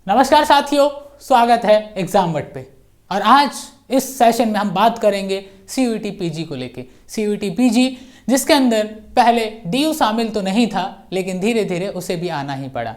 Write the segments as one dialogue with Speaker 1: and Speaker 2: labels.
Speaker 1: नमस्कार साथियों, स्वागत है एग्जाम वट पे। और आज इस सेशन में हम बात करेंगे CUET PG को लेके। CUET PG जिसके अंदर पहले DU शामिल तो नहीं था, लेकिन धीरे धीरे उसे भी आना ही पड़ा।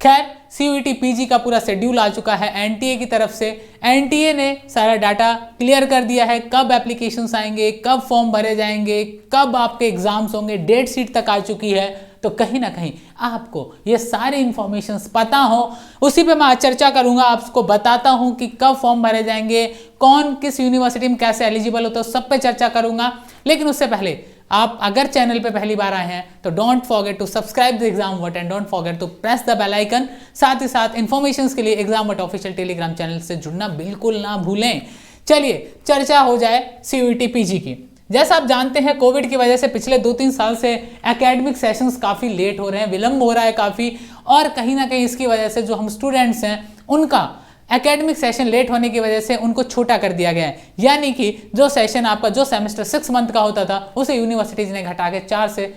Speaker 1: खैर, CUET PG का पूरा शेड्यूल आ चुका है NTA की तरफ से। NTA ने सारा डाटा क्लियर कर दिया है, कब एप्लीकेशंस आएंगे, कब फॉर्म भरे जाएंगे, कब आपके एग्जाम्स होंगे, डेट शीट तक आ चुकी है। तो कहीं ना कहीं आपको ये सारी इंफॉर्मेशंस पता हो, उसी पे मैं आज चर्चा करूंगा। आपको बताता हूं कि कब फॉर्म भरे जाएंगे, कौन किस यूनिवर्सिटी में कैसे एलिजिबल होता है, सब पे चर्चा करूंगा। लेकिन उससे पहले आप अगर चैनल पे पहली बार आए हैं तो don't forget to subscribe the Exam World and don't forget to press the bell icon. साथ ही साथ इन्फॉर्मेशंस के लिए Exam World official Telegram channel से जुड़ना बिल्कुल ना भूलें। चलिए चर्चा हो जाए CUET PG की। जैसा आप जानते हैं, कोविड की वजह से पिछले 2-3 साल से एकेडमिक सेशंस काफ़ी लेट हो रहे हैं, विलंब हो रहा है काफ़ी। और कहीं ना कहीं इसकी वजह से जो हम स्टूडेंट्स हैं उनका एकेडमिक सेशन लेट होने की वजह से उनको छोटा कर दिया गया है। यानी कि जो सेशन आपका जो सेमेस्टर 6 मंथ का होता था, उसे यूनिवर्सिटीज़ ने घटा के 4 से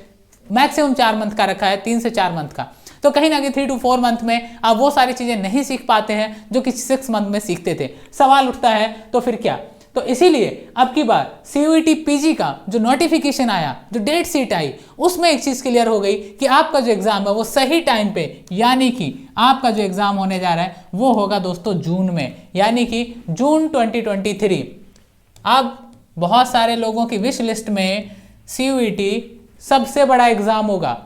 Speaker 1: मैक्सिमम 4 मंथ का रखा है, 3 से 4 मंथ का। तो कहीं ना कहीं 3 to 4 मंथ में आप वो सारी चीज़ें नहीं सीख पाते हैं जो कि 6 मंथ में सीखते थे। सवाल उठता है तो फिर क्या? तो इसीलिए अब की बार CUET PG का जो नोटिफिकेशन आया, जो डेट शीट आई, उसमें एक चीज़ क्लियर हो गई कि आपका जो एग्ज़ाम है वो सही टाइम पे, यानी कि आपका जो एग्ज़ाम होने जा रहा है वो होगा दोस्तों जून में, यानी कि जून 2023। अब बहुत सारे लोगों की विश लिस्ट में CUET सबसे बड़ा एग्ज़ाम होगा।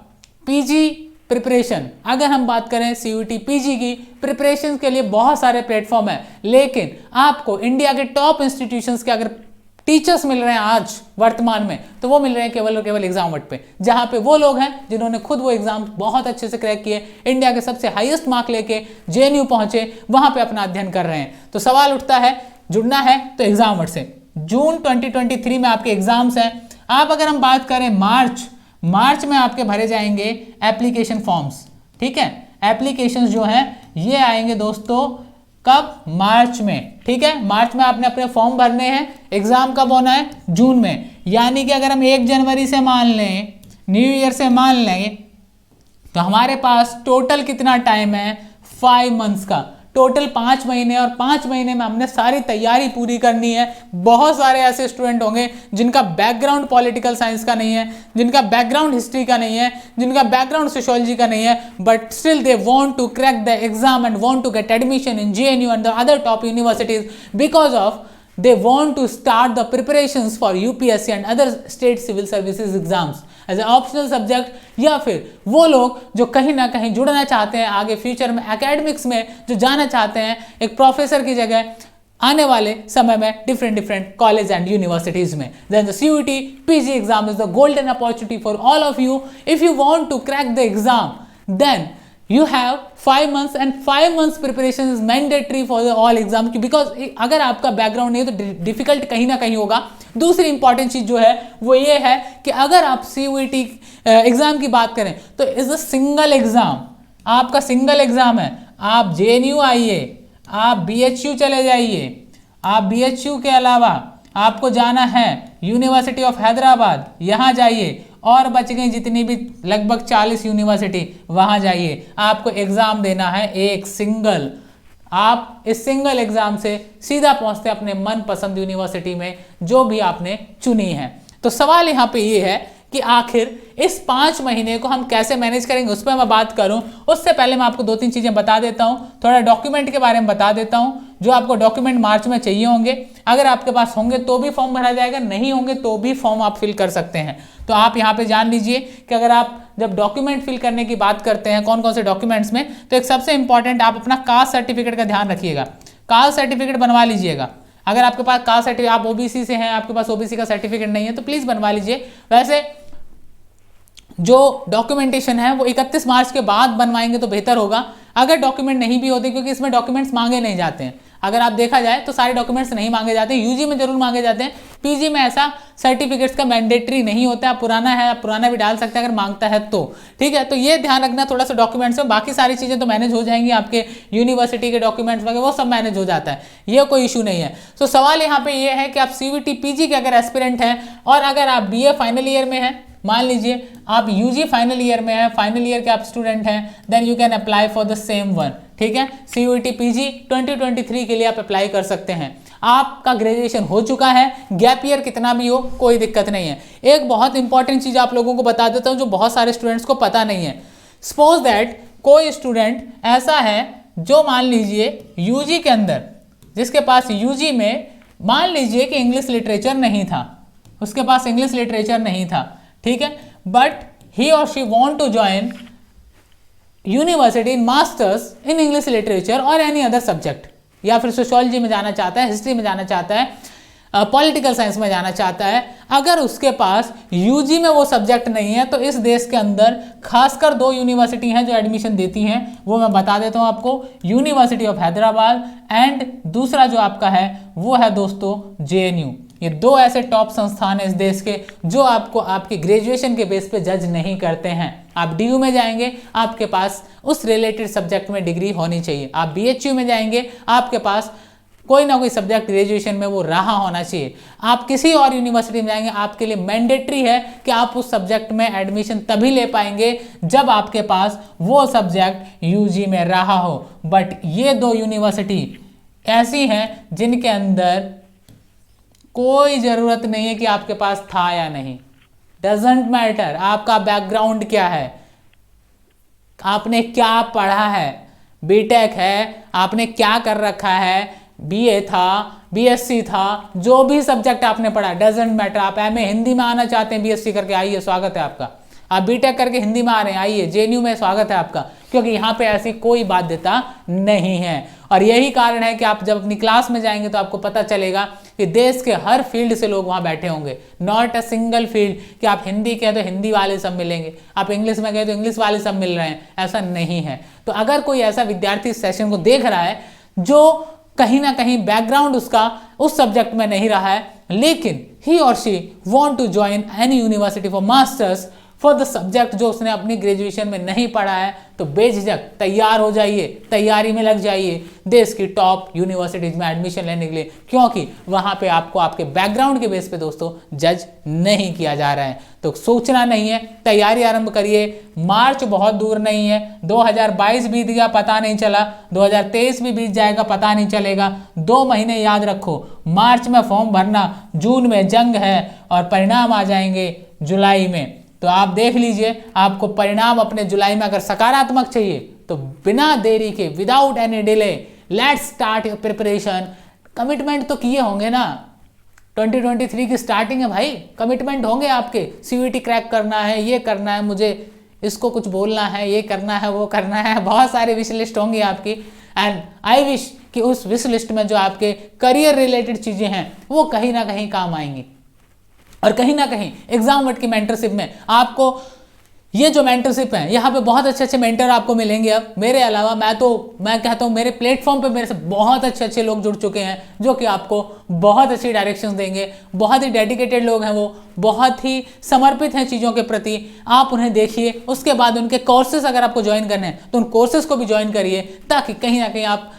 Speaker 1: PG प्रिपरेशन, अगर हम बात करें CUET PG की प्रिपरेशन के लिए बहुत सारे प्लेटफॉर्म है, लेकिन आपको इंडिया के टॉप इंस्टीट्यूशंस के अगर टीचर्स मिल रहे हैं आज वर्तमान में, तो वो मिल रहे हैं केवल और केवल एग्जाम वट पे, जहां पे वो लोग हैं जिन्होंने खुद वो एग्जाम बहुत अच्छे से क्रैक किए, इंडिया के सबसे हाईएस्ट मार्क लेके JNU पहुंचे, वहां पे अपना अध्ययन कर रहे हैं। तो सवाल उठता है, जुड़ना है तो एग्जाम वट से। जून 2023 में आपके एग्जाम्स हैं। आप अगर हम बात करें मार्च में आपके भरे जाएंगे एप्लीकेशन फॉर्म्स। ठीक है, एप्लीकेशंस जो हैं ये आएंगे दोस्तों कब? मार्च में। ठीक है, मार्च में आपने अपने फॉर्म भरने हैं। एग्जाम कब होना है? जून में। यानी कि अगर हम 1 जनवरी से मान लें, न्यू ईयर से मान लें, तो हमारे पास टोटल कितना टाइम है? 5 मंथ्स का। टोटल 5 महीने, और 5 महीने में हमने सारी तैयारी पूरी करनी है। बहुत सारे ऐसे स्टूडेंट होंगे जिनका बैकग्राउंड पॉलिटिकल साइंस का नहीं है, जिनका बैकग्राउंड हिस्ट्री का नहीं है, जिनका बैकग्राउंड सोशियोलॉजी का नहीं है, but still they want to crack the exam and want to get admission in JNU and the other top universities because of they want to start the preparations for UPSC and other state civil services exams as an optional subject, या फिर वो लोग जो कहीं ना कहीं जुड़ना चाहते हैं आगे फ्यूचर में एकेडमिक्स में, जो जाना चाहते हैं एक प्रोफेसर की जगह आने वाले समय में डिफरेंट कॉलेज एंड यूनिवर्सिटीज में। Then the CUET PG exam is the golden opportunity for all of you. If you want to crack the exam, then you have 5 months and 5 months preparation is mandatory for the all exam, because अगर आपका background नहीं है तो difficult कहीं ना कहीं होगा। दूसरी इंपॉर्टेंट चीज जो है वो ये है कि अगर आप CUET एग्जाम की बात करें तो इज अ सिंगल एग्जाम, आपका सिंगल एग्जाम है। आप JNU आइए, आप BHU चले जाइए, आप BHU के अलावा आपको जाना है यूनिवर्सिटी ऑफ हैदराबाद, यहाँ जाइए, और बच गई जितनी भी लगभग 40 यूनिवर्सिटी, वहाँ जाइए। आपको एग्ज़ाम देना है एक सिंगल। आप इस सिंगल एग्ज़ाम से सीधा पहुँचते अपने मनपसंद यूनिवर्सिटी में जो भी आपने चुनी है। तो सवाल यहाँ पे ये है कि आखिर इस 5 महीने को हम कैसे मैनेज करेंगे, उस पर मैं बात करूं। उससे पहले मैं आपको 2-3 चीज़ें बता देता हूं, थोड़ा डॉक्यूमेंट के बारे में बता देता हूं। जो आपको डॉक्यूमेंट मार्च में चाहिए होंगे, अगर आपके पास होंगे तो भी फॉर्म भरा जाएगा, नहीं होंगे तो भी फॉर्म आप फिल कर सकते हैं। तो आप यहाँ पे जान लीजिए कि अगर आप जब डॉक्यूमेंट फिल करने की बात करते हैं कौन कौन से डॉक्यूमेंट्स में, तो एक सबसे इंपॉर्टेंट आप अपना कास्ट सर्टिफिकेट का ध्यान रखिएगा। कास्ट सर्टिफिकेट बनवा लीजिएगा। अगर आपके पास कास्ट सर्टिफिकेट, आप OBC से हैं, आपके पास OBC का सर्टिफिकेट नहीं है तो प्लीज़ बनवा लीजिए। वैसे जो डॉक्यूमेंटेशन है वो 31 मार्च के बाद बनवाएंगे तो बेहतर होगा, अगर डॉक्यूमेंट नहीं भी होते, क्योंकि इसमें डॉक्यूमेंट्स मांगे नहीं जाते हैं। अगर आप देखा जाए तो सारे डॉक्यूमेंट्स नहीं मांगे जाते हैं, UG में जरूर मांगे जाते हैं, PG में ऐसा सर्टिफिकेट्स का मैंडेटरी नहीं होता। आप पुराना है, आप पुराना भी डाल सकते हैं अगर मांगता है तो। ठीक है, तो ये ध्यान रखना थोड़ा सा डॉक्यूमेंट्स में। बाकी सारी चीज़ें तो मैनेज हो जाएंगी, आपके यूनिवर्सिटी के डॉक्यूमेंट्स वगैरह वो सब मैनेज हो जाता है, ये कोई इशू नहीं है। तो सवाल यहाँ पे ये है कि आप CUET PG के अगर एस्पिरेंट हैं और अगर आप BA फाइनल ईयर में हैं, मान लीजिए आप UG फाइनल ईयर में हैं, फाइनल ईयर के आप स्टूडेंट हैं, then you can apply for the same one. ठीक है। CUET PG 2023 के लिए आप अप्लाई कर सकते हैं। आपका ग्रेजुएशन हो चुका है, गैप ईयर कितना भी हो कोई दिक्कत नहीं है। एक बहुत इंपॉर्टेंट चीज़ आप लोगों को बता देता हूँ जो बहुत सारे स्टूडेंट्स को पता नहीं है। सपोज दैट कोई स्टूडेंट ऐसा है जो मान लीजिए यूजी के अंदर, जिसके पास यूजी में मान लीजिए कि इंग्लिश लिटरेचर नहीं था, उसके पास इंग्लिश लिटरेचर नहीं था, ठीक है, but he or she want to join university in masters in English literature or any other subject, या फिर सोशियोलॉजी में जाना चाहता है, हिस्ट्री में जाना चाहता है, पॉलिटिकल साइंस में जाना चाहता है। अगर उसके पास यूजी में वो सब्जेक्ट नहीं है तो इस देश के अंदर खासकर 2 यूनिवर्सिटी हैं जो एडमिशन देती हैं, वो मैं बता देता हूँ आपको, यूनिवर्सिटी ऑफ हैदराबाद एंड दूसरा जो आपका है वो है दोस्तों JNU। ये 2 ऐसे टॉप संस्थान हैं इस देश के जो आपको आपके ग्रेजुएशन के बेस पे जज नहीं करते हैं। आप DU में जाएंगे, आपके पास उस रिलेटेड सब्जेक्ट में डिग्री होनी चाहिए। आप BHU में जाएंगे, आपके पास कोई ना कोई सब्जेक्ट ग्रेजुएशन में वो रहा होना चाहिए। आप किसी और यूनिवर्सिटी में जाएंगे, आपके लिए मैंडेटरी है कि आप उस सब्जेक्ट में एडमिशन तभी ले पाएंगे जब आपके पास वो सब्जेक्ट यूजी में रहा हो। बट ये 2 यूनिवर्सिटी ऐसी हैं जिनके अंदर कोई ज़रूरत नहीं है कि आपके पास था या नहीं, डजेंट मैटर आपका बैकग्राउंड क्या है, आपने क्या पढ़ा है, बीटेक है, आपने क्या कर रखा है, BA था, BSc था, जो भी सब्जेक्ट आपने पढ़ा डजेंट मैटर। आप MA हिंदी में आना चाहते हैं BSc करके, आइए स्वागत है आपका। आप बीटेक करके हिंदी में आ रहे हैं, आइए JNU में स्वागत है आपका, क्योंकि यहाँ पे ऐसी कोई बाध्यता नहीं है। और यही कारण है कि आप जब अपनी क्लास में जाएंगे तो आपको पता चलेगा कि देश के हर फील्ड से लोग वहाँ बैठे होंगे, नॉट अ सिंगल फील्ड कि आप हिंदी कहें तो हिंदी वाले सब मिलेंगे, आप इंग्लिश में कहें तो इंग्लिश वाले सब मिल रहे हैं, ऐसा नहीं है। तो अगर कोई ऐसा विद्यार्थी इस सेशन को देख रहा है जो कहीं ना कहीं बैकग्राउंड उसका उस सब्जेक्ट में नहीं रहा है, लेकिन he or she want to join any university for masters for the subject जो उसने अपनी ग्रेजुएशन में नहीं पढ़ा है, तो बेझिझक तैयार हो जाइए, तैयारी में लग जाइए देश की टॉप यूनिवर्सिटीज में एडमिशन लेने के लिए, क्योंकि वहाँ पे आपको आपके बैकग्राउंड के बेस पे दोस्तों जज नहीं किया जा रहा है। तो सोचना नहीं है, तैयारी आरंभ करिए। मार्च बहुत दूर नहीं है, 2022 बीत गया पता नहीं चला, 2023 भी बीत जाएगा पता नहीं चलेगा। 2 महीने याद रखो, मार्च में फॉर्म भरना, जून में जंग है और परिणाम आ जाएंगे जुलाई में। तो आप देख लीजिए, आपको परिणाम अपने जुलाई में अगर सकारात्मक चाहिए तो बिना देरी के, without any delay, let's start your preparation. Commitment तो किए होंगे ना, 2023 की स्टार्टिंग है भाई, कमिटमेंट होंगे आपके, CUET क्रैक करना है, ये करना है, मुझे इसको कुछ बोलना है, ये करना है, वो करना है, बहुत सारे विश लिस्ट होंगी आपकी। एंड आई विश कि उस विश लिस्ट में जो आपके करियर रिलेटेड चीज़ें हैं वो कहीं ना कहीं काम आएंगी। और कहीं ना कहीं एग्जाम की मेंटरशिप में आपको ये जो मेंटरशिप है, यहाँ पे बहुत अच्छे अच्छे मेंटर आपको मिलेंगे। अब मेरे अलावा मैं कहता हूँ मेरे प्लेटफॉर्म पे मेरे से बहुत अच्छे लोग जुड़ चुके हैं जो कि आपको बहुत अच्छी डायरेक्शंस देंगे। बहुत ही डेडिकेटेड लोग हैं वो, बहुत ही समर्पित हैं चीज़ों के प्रति। आप उन्हें देखिए, उसके बाद उनके कोर्सेज अगर आपको ज्वाइन करने हैं तो उन कोर्सेज को भी ज्वाइन करिए, ताकि कहीं ना कहीं आप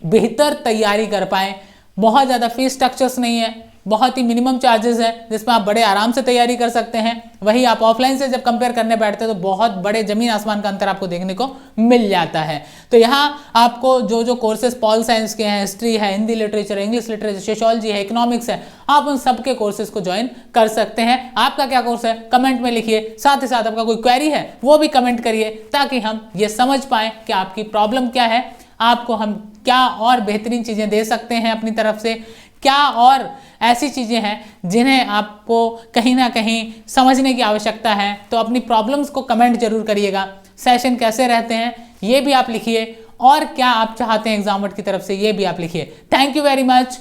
Speaker 1: बेहतर तैयारी कर पाएँ। बहुत ज़्यादा फीस स्ट्रक्चर्स नहीं है, बहुत ही मिनिमम चार्जेस है जिसमें आप बड़े आराम से तैयारी कर सकते हैं। वही आप ऑफलाइन से जब कंपेयर करने बैठते हैं तो बहुत बड़े जमीन आसमान का अंतर आपको देखने को मिल जाता है। तो यहाँ आपको जो जो कोर्सेज पॉल साइंस के हैं, हिस्ट्री है, Hindi literature, English literature, sociology है, इकोनॉमिक्स है, आप उन सबके कोर्सेज को ज्वाइन कर सकते हैं। आपका क्या कोर्स है कमेंट में लिखिए, साथ ही साथ आपका कोई क्वेरी है वो भी कमेंट करिए, ताकि हम ये समझ पाएँ कि आपकी प्रॉब्लम क्या है, आपको हम क्या और बेहतरीन चीज़ें दे सकते हैं अपनी तरफ से, क्या और ऐसी चीज़ें हैं जिन्हें आपको कहीं ना कहीं समझने की आवश्यकता है। तो अपनी प्रॉब्लम्स को कमेंट जरूर करिएगा। सेशन कैसे रहते हैं ये भी आप लिखिए, और क्या आप चाहते हैं एग्जाम की तरफ से ये भी आप लिखिए। Thank you very much.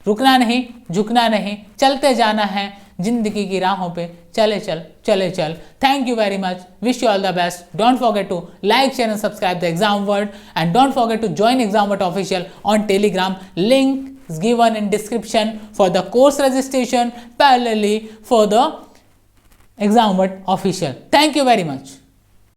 Speaker 1: रुकना नहीं, झुकना नहीं, चलते जाना है जिंदगी की राहों पे, चले चल। Thank you very much, wish you all the best. Don't forget to like, share and subscribe the Exam World, and don't forget to join Exam World Official on Telegram. Link is given in description for the course registration, parallelly for the Exam World Official. Thank you very much.